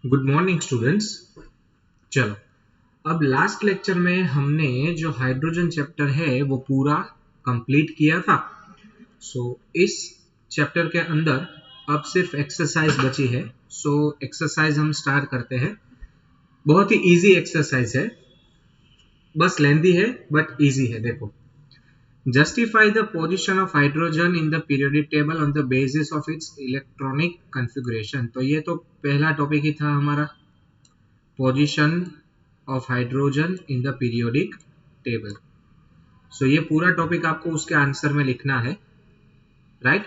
Good morning students. चलो, अब last lecture में हमने जो हाइड्रोजन चैप्टर है वो पूरा कंप्लीट किया था। इस चैप्टर के अंदर अब सिर्फ एक्सरसाइज बची है। एक्सरसाइज हम स्टार्ट करते हैं। बहुत ही इजी एक्सरसाइज है, बस लेंदी है बट इजी है। देखो, justify the position of hydrogen in the periodic table on the basis of its electronic configuration. तो ये तो पहला टॉपिक ही था हमारा, position of hydrogen in the periodic table. ये पूरा टॉपिक आपको उसके आंसर में लिखना है, राइट?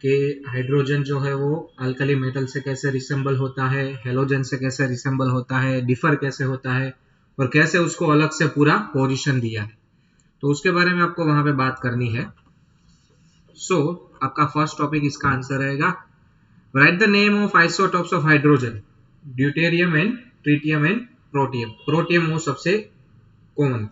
कि हाइड्रोजन जो है वो अल्कली मेटल से कैसे रिसेंबल होता है, हेलोजन से कैसे रिसेंबल होता है, डिफर कैसे होता है और कैसे उसको अलग से पूरा पोजीशन दिया है। तो उसके बारे में आपको वहां पे बात करनी है। आपका फर्स्ट टॉपिक इसका आंसर रहेगा, right the name of isotopes of hydrogen, deuterium and tritium and protium. Protium वो सबसे common.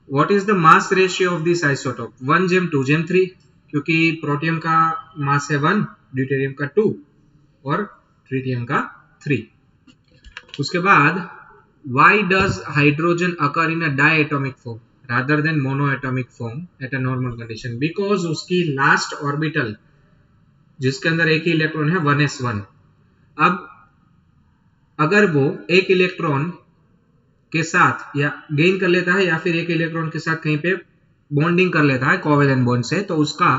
What is the mass ratio of this isotope? 1:2:3, क्योंकि प्रोटियम का मास है 1, ड्यूटेरियम का 2 और ट्रिटियम का 3। उसके बाद why does hydrogen occur in a diatomic form rather than monoatomic form at a normal condition? Because उसकी लास्ट ऑर्बिटल जिसके अंदर एक ही इलेक्ट्रॉन है 1s1। अब अगर वो एक इलेक्ट्रॉन के साथ या गेन कर लेता है या फिर एक इलेक्ट्रॉन के साथ कहीं पे बॉन्डिंग कर लेता है कोवेलेंट बॉन्ड से, तो उसका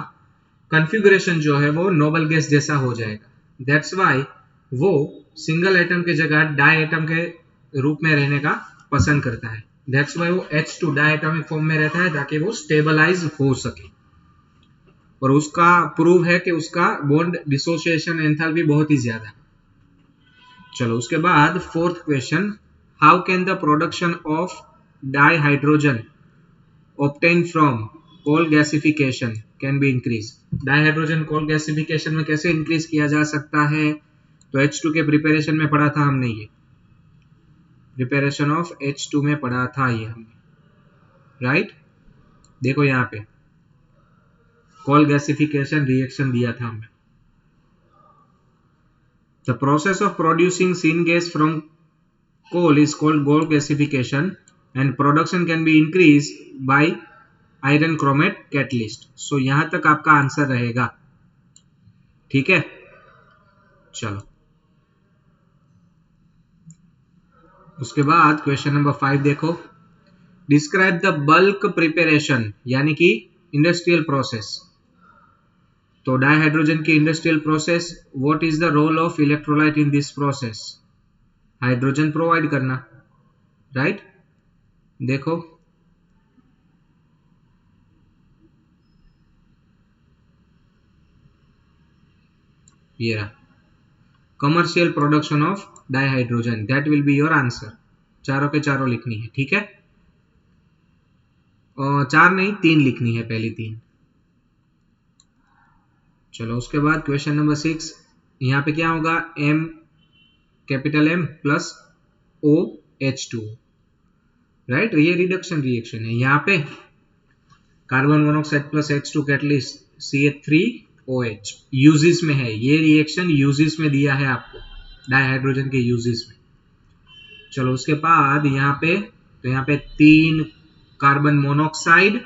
कॉन्फ़िगरेशन जो है वो नोबल गैस जैसा हो जाएगा। दैट्स व्हाई वो सिंगल एटम के जगह डाई एटम के रूप में रहने का पसंद करता है। दैट्स व्हाई वो H2 डायटोमिक फॉर्म में रहता है ताकि वो स्टेबलाइज हो सके। और उसका प्रूव है कि उसका बॉन्ड डिसोसिएशन एंथैल्पी बहुत ही ज्यादा है। चलो, उसके बाद fourth question, how can the production of dihydrogen obtain from coal gasification can be increase? Dihydrogen coal gasification में कैसे इंक्रीज किया जा सकता है? तो H2 के प्रिपरेशन में पढ़ा था हमने, ये प्रिपरेशन ऑफ H2 में पढ़ा था ये हमने, राइट? देखो यहाँ पे कोल गैसिफिकेशन रिएक्शन दिया था हमने। The process of producing syn gas from coal is called coal gasification and production can be increase by iron chromate catalyst. यहां तक आपका आंसर रहेगा, ठीक है? चलो, उसके बाद क्वेश्चन नंबर 5 देखो, डिस्क्राइब द बल्क प्रिपरेशन यानी कि इंडस्ट्रियल प्रोसेस। तो डाइहाइड्रोजन की industrial process, what is the role of electrolyte in this process? Hydrogen provide करना, राइट? देखो, ये रहा commercial production of dihydrogen, that will be your answer. चारों के चारों लिखनी है, ठीक है? और 4 नहीं 3 लिखनी है, पहली 3। चलो, उसके बाद क्वेश्चन नंबर 6, यहाँ पे क्या होगा? M, capital M plus OH2, right? ये रिडक्शन रिएक्शन है। यहाँ पे carbon monoxide plus H2 catalyst CH3OH uses में है। ये रिएक्शन यूजिस में दिया है आपको, डाइहाइड्रोजन के यूजिस में। चलो, उसके बाद यहाँ पे 3 कार्बन मोनोऑक्साइड,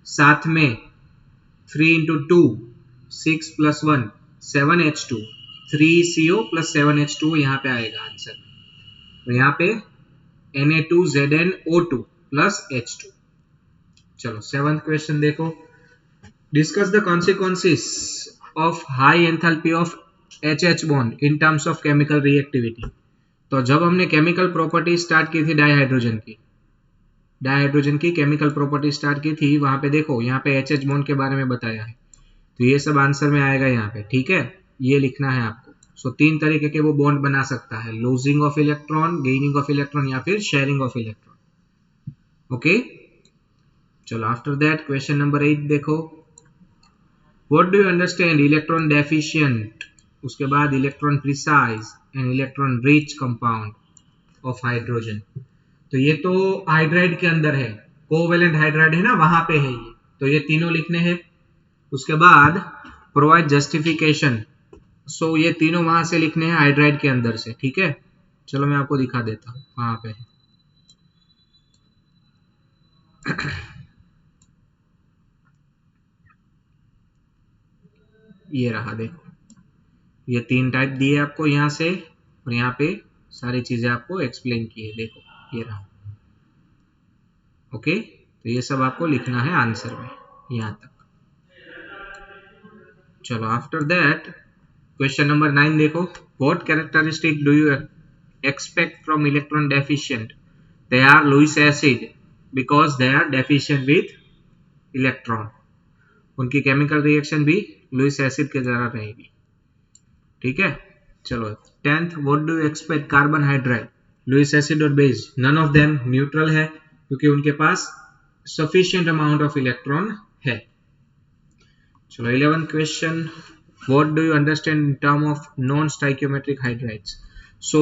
साथ में 3 into 2 6 plus 1 7 H2, 3 CO plus 7 H2 यहाँ पे आएगा आंसर में। तो यहाँ पे Na2ZnO2 plus H2। चलो, 7th क्वेश्चन देखो, discuss the consequences of high enthalpy of HH bond in terms of chemical reactivity. तो जब हमने केमिकल प्रॉपर्टी स्टार्ट की थी डाइहाइड्रोजन की केमिकल प्रॉपर्टी स्टार्ट की थी, वहां पे देखो यहाँ पे HH बॉन्ड के बारे में बताया है। तो ये सब आंसर में आएगा यहाँ पे, ठीक है? ये लिखना है आपको। 3 तरीके के वो बॉन्ड बना सकता है, losing of electron, gaining of electron या फिर शेयरिंग ऑफ इलेक्ट्रॉन। ओके, चलो, आफ्टर दैट क्वेश्चन नंबर 8 देखो, what do you understand electron deficient, उसके बाद electron precise and electron rich compound of hydrogen. तो ये तो हाइड्राइड के अंदर है, कोवेलेंट हाइड्राइड है ना, वहां पे है ये। तो ये तीनों लिखने हैं। उसके बाद प्रोवाइड जस्टिफिकेशन, सो ये तीनों वहां से लिखने हैं हाइड्राइड के अंदर से, ठीक है। चलो मैं आपको दिखा देता हूँ कहाँ पे है। ये रहा देखो, ये 3 टाइप दिए आपको यहाँ से, और यहाँ पे सारी चीजें आपको एक्सप्लेन की है, देखो ये रहा। ओके, तो ये सब आपको लिखना है आंसर में यहाँ तक। चलो आफ्टर दैट क्वेश्चन नंबर 9 देखो, what characteristic do you expect from electron deficient? They are Lewis acid because they are deficient with electron. उनकी केमिकल रिएक्शन भी लुइस एसिड के तरह रहेगी, ठीक है। चलो 10th, what do you expect carbon hydride, Lewis acid और base, none of them, neutral है क्योंकि उनके पास सफिशिएंट अमाउंट ऑफ इलेक्ट्रॉन है। चलो 11th question, what do you understand in term of non stoichiometric hydrides. So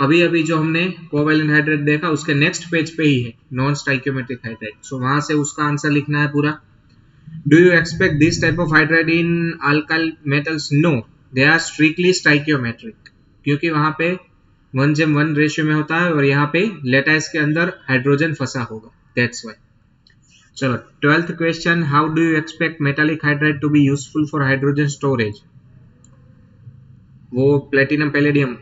अभी अभी जो हमने कोवैलेंट हाइड्राइड देखा उसके नेक्स्ट पेज पे ही है नॉन स्टाइकियोमेट्रिक हाइड्राइड, सो वहां से उसका आंसर लिखना है पूरा। Do you expect this type of hydride in alkyl metals, no they are strictly stoichiometric, क्योंकि वहां पे 1:1 रेशियो में होता है और यहाँ पे लेटाइस के अंदर हाइड्रोजन फंसा होगा, दैट्स व्हाई। चलो 12th question, how do you expect metallic hydride to be useful for hydrogen storage. वो प्लेटिनम पैलेडियम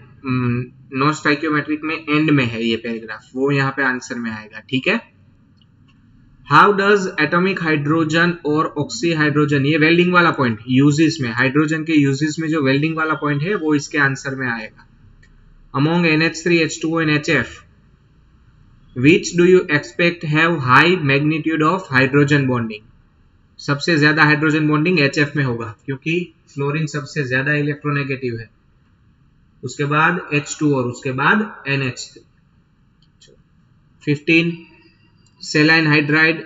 नॉन स्टाइकियोमेट्रिक में एंड में है ये पैराग्राफ, वो यहाँ पे आंसर में आएगा, ठीक है। हाउ डज एटॉमिक हाइड्रोजन और ऑक्सी हाइड्रोजन, ये वेल्डिंग वाला पॉइंट यूजेस में, हाइड्रोजन के यूजेस में जो वेल्डिंग वाला पॉइंट है वो इसके आंसर में आएगा। Among NH3, H2O and HF, which do you expect have high magnitude of hydrogen bonding, सबसे ज्यादा हाइड्रोजन बॉन्डिंग HF में होगा क्योंकि फ्लोरीन सबसे ज्यादा इलेक्ट्रोनेगेटिव है, उसके बाद H2 और उसके बाद NH3। 15, saline hydride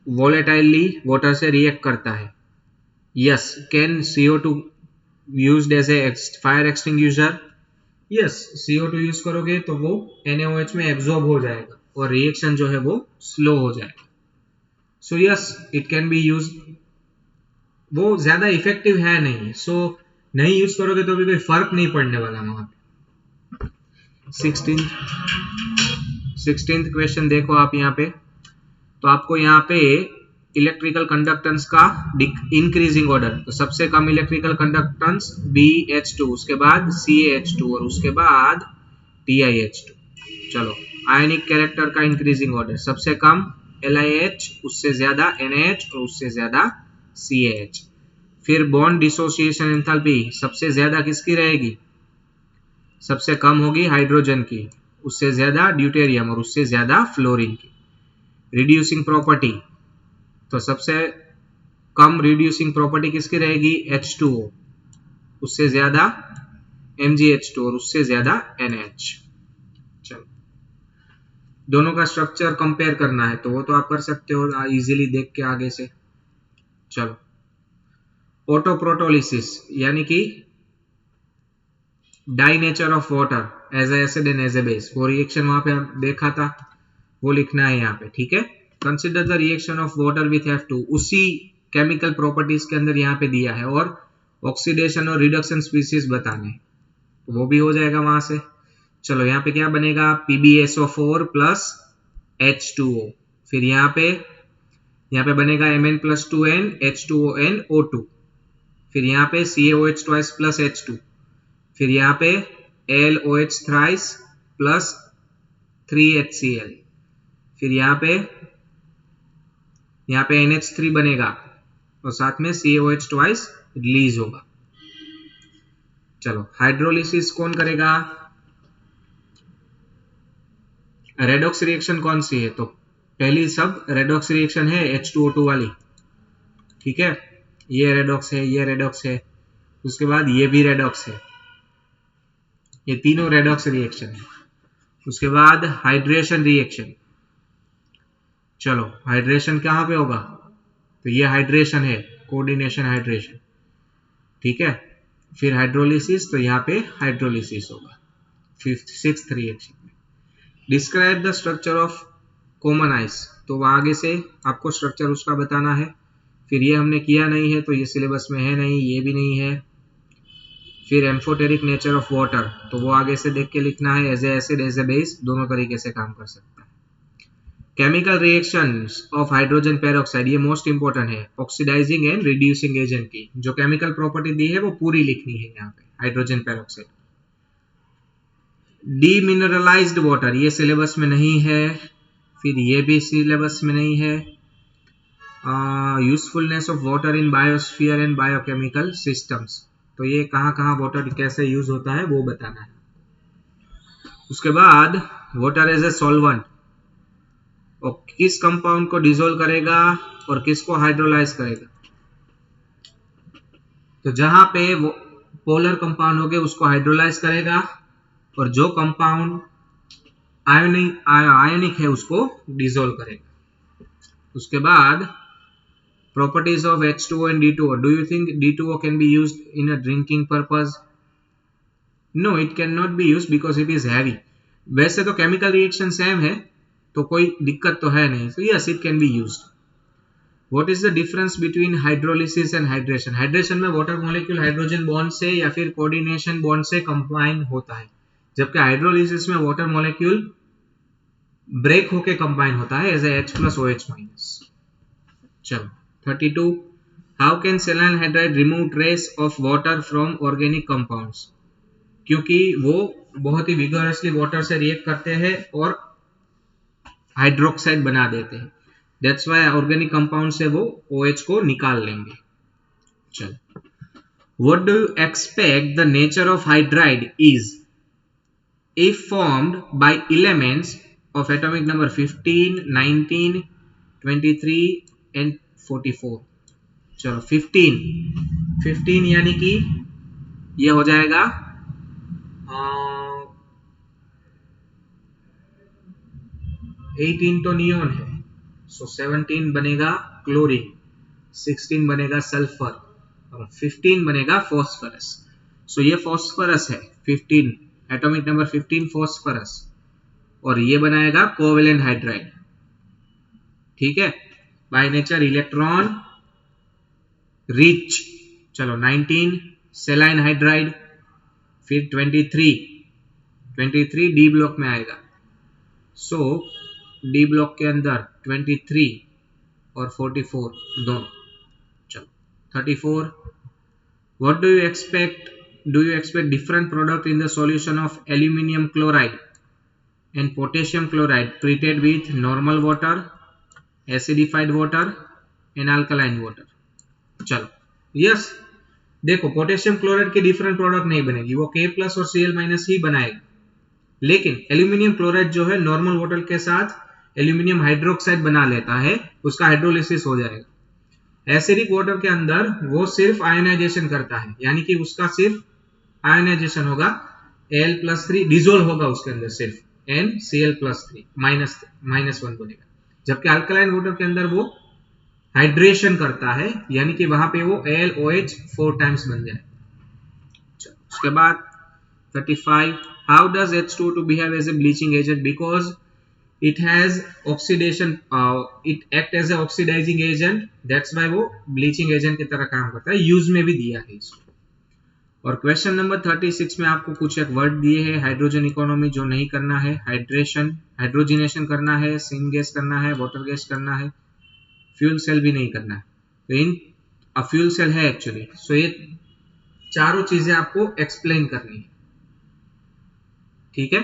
violently water से रिएक्ट करता है, yes. Can CO2 used as a fire extinguisher, yes. CO2 use करोगे तो वो NaOH में एब्जॉर्ब हो जाएगा और रिएक्शन जो है वो स्लो हो जाएगा, so yes it can be use. वो ज्यादा इफेक्टिव है नहीं, सो नहीं यूज करोगे तो भी कोई फर्क नहीं पड़ने वाला वहां पे। 16th क्वेश्चन देखो आप यहाँ पे, तो आपको यहाँ पे इलेक्ट्रिकल कंडक्टेंस का इंक्रीजिंग ऑर्डर, तो सबसे कम इलेक्ट्रिकल कंडक्टेंस BH2, उसके बाद CaH2 और उसके बाद TiH2। चलो आयनिक कैरेक्टर का इंक्रीजिंग ऑर्डर, सबसे कम LiH, उससे ज्यादा NaH और उससे ज्यादा CaH। फिर बॉन्ड डिसोसिएशन एंथैल्पी सबसे ज्यादा किसकी रहेगी, सबसे कम होगी हाइड्रोजन की, उससे ज्यादा ड्यूटेरियम और उससे ज्यादा फ्लोरीन की। रिड्यूसिंग प्रॉपर्टी, तो सबसे कम रिड्यूसिंग प्रॉपर्टी किसकी रहेगी, H2O, उससे ज्यादा MgH2 और उससे ज्यादा NaH। चलो दोनों का स्ट्रक्चर कंपेयर करना है तो वो तो आप कर सकते हो इजीली देख के आगे से। चलो ऑटोप्रोटोलिसिस यानी कि dual nature of water as acid and as a base, वो रिएक्शन वहां पे देखा था, वो लिखना है यहाँ पे, ठीक है। Consider the reaction of water with F2, उसी केमिकल प्रॉपर्टीज के अंदर यहाँ पे दिया है, और ऑक्सीडेशन और रिडक्शन स्पीसीज बताने, तो वो भी हो जाएगा वहां से। चलो यहाँ पे क्या बनेगा, PbSO4 प्लस H2O, फिर यहाँ पे बनेगा Mn+2n H2ON O2, फिर यहाँ पे CaOH ट्वाइस प्लस H2, फिर यहाँ पे AlOH थ्राइस प्लस 3HCl, फिर यहाँ पे NH3 बनेगा और साथ में CaOH ट्वाइस रिलीज होगा। चलो हाइड्रोलिसिस कौन करेगा, रेडॉक्स रिएक्शन कौन सी है, तो पहली सब रेडॉक्स रिएक्शन है H2O2 वाली, ठीक है। ये रेडॉक्स है, ये रेडॉक्स है, उसके बाद ये भी रेडॉक्स है, ये तीनों रेडॉक्स रिएक्शन है। उसके बाद हाइड्रेशन रिएक्शन, चलो हाइड्रेशन कहाँ पे होगा, तो ये हाइड्रेशन है, कोऑर्डिनेशन हाइड्रेशन, ठीक है। फिर हाइड्रोलिसिस, तो यहाँ पे हाइड्रोलिसिस होगा 6th रिएक्शन में। Describe the structure of common ice, तो आगे से आपको स्ट्रक्चर उसका बताना है। फिर ये हमने किया नहीं है तो ये सिलेबस में है नहीं, ये भी नहीं है। फिर एम्फोटेरिक नेचर ऑफ वाटर, तो वो आगे से देख के लिखना है, as a acid as a base दोनों तरीके से काम कर सकता है। Chemical reactions of hydrogen peroxide, ये मोस्ट इंपॉर्टेंट है, ऑक्सीडाइजिंग एंड रिड्यूसिंग एजेंट की जो केमिकल प्रॉपर्टी दी है वो पूरी लिखनी है यहाँ पे हाइड्रोजन पेरोक्साइड। डीमिनरलाइज्ड वाटर, ये सिलेबस में नहीं है, फिर ये भी सिलेबस में नहीं है। Usefulness of water in biosphere and biochemical systems, तो ये कहाँ कहाँ वाटर कैसे यूज होता है वो बताना है। उसके बाद वाटर एज ए सॉल्वेंट, और किस कंपाउंड को डिसॉल्व करेगा और किसको हाइड्रोलाइज करेगा। तो जहां पे वो पोलर कंपाउंड हो गए उसको हाइड्रोलाइज करेगा, और जो कंपाउंड आयोनिक है उसको डिसॉल्व करेगा। उसके बाद properties of H2O and D2O. Do you think D2O can be used in a drinking purpose? No, it cannot be used because it is heavy. वैसे तो केमिकल रिएक्शन सेम है तो कोई दिक्कत तो है नहीं, so yes it can be used. What is the difference between hydrolysis and hydration? Hydration में वाटर मॉलिक्यूल हाइड्रोजन बॉन्ड से या फिर कोऑर्डिनेशन बॉन्ड से कंबाइन होता है, जबकि हाइड्रोलिसिस में वाटर मॉलिक्यूल ब्रेक होके कंबाइन होता है एज ए H+OH-। चलो 32. How can saline hydride remove trace of water from organic compounds? क्योंकि वो बहुत ही विगोरसली वाटर से रिएक्ट करते हैं और हाइड्रोक्साइड बना देते हैं, दैट्स व्हाई ऑर्गेनिक कंपाउंड से वो OH को निकाल लेंगे। चलो, what do you expect the nature of hydride is if formed by elements of atomic number 15, 19, 23 and 44? चलो 15 यानी कि ये हो जाएगा 18 तो नियोन है, सो 17 बनेगा क्लोरीन, 16 बनेगा सल्फर और 15 बनेगा फॉस्फोरस। सो ये फॉस्फोरस है 15, एटॉमिक नंबर 15 फॉस्फोरस, और ये बनाएगा कोवेलेंट हाइड्राइड। ठीक है, बाय नेचर इलेक्ट्रॉन रिच। चलो 19 सेलाइन हाइड्राइड, फिर 23 डी ब्लॉक में आएगा, सो डी ब्लॉक के अंदर 23 और 44 दोनों। चलो 34. What do you expect different product in the solution of aluminium chloride and potassium chloride treated with normal water, acidified water and alkaline water. चलो यस, देखो पोटेशियम क्लोराइड के डिफरेंट प्रोडक्ट नहीं बनेगी, वो K+ और Cl- ही बनाएगी, लेकिन aluminium chloride जो है नॉर्मल वाटर के साथ एल्यूमिनियम हाइड्रोक्साइड बना लेता है, उसका हाइड्रोलिसिस हो जाएगा। एसिडिक वाटर के अंदर वो सिर्फ आयोनाइजेशन करता है, यानी कि उसका सिर्फ आयोनाइजेशन होगा, Al+3 डिसॉल्व होगा उसके अंदर सिर्फ NCl+3 -1 बनेगा, जबकि अल्कलाइन वाटर के अंदर वो हाइड्रेशन करता है, यानी कि वहां पे वो AlOH 4 टाइम्स बन जाए। उसके बाद 35. How does H2O behave as a bleaching agent? Because it has oxidation, it act as a oxidizing agent, that's why वो bleaching agent की तरह काम करता है, यूज में भी दिया है इसको। और क्वेश्चन नंबर 36 में आपको कुछ एक वर्ड दिए हैं, हाइड्रोजन इकोनॉमी जो नहीं करना है, हाइड्रोजिनेशन करना है, सिन गैस करना है, वाटर गैस करना है, फ्यूल सेल भी नहीं करना है, तो इन फ्यूल सेल है एक्चुअली, सो ये चारों चीजें आपको एक्सप्लेन करनी है। ठीक है,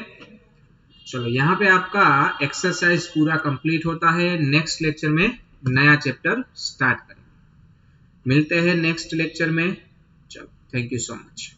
चलो यहाँ पे आपका एक्सरसाइज पूरा कंप्लीट होता है। नेक्स्ट लेक्चर में नया चैप्टर स्टार्ट करेंगे, मिलते हैं नेक्स्ट लेक्चर में। चलो, थैंक यू सो मच।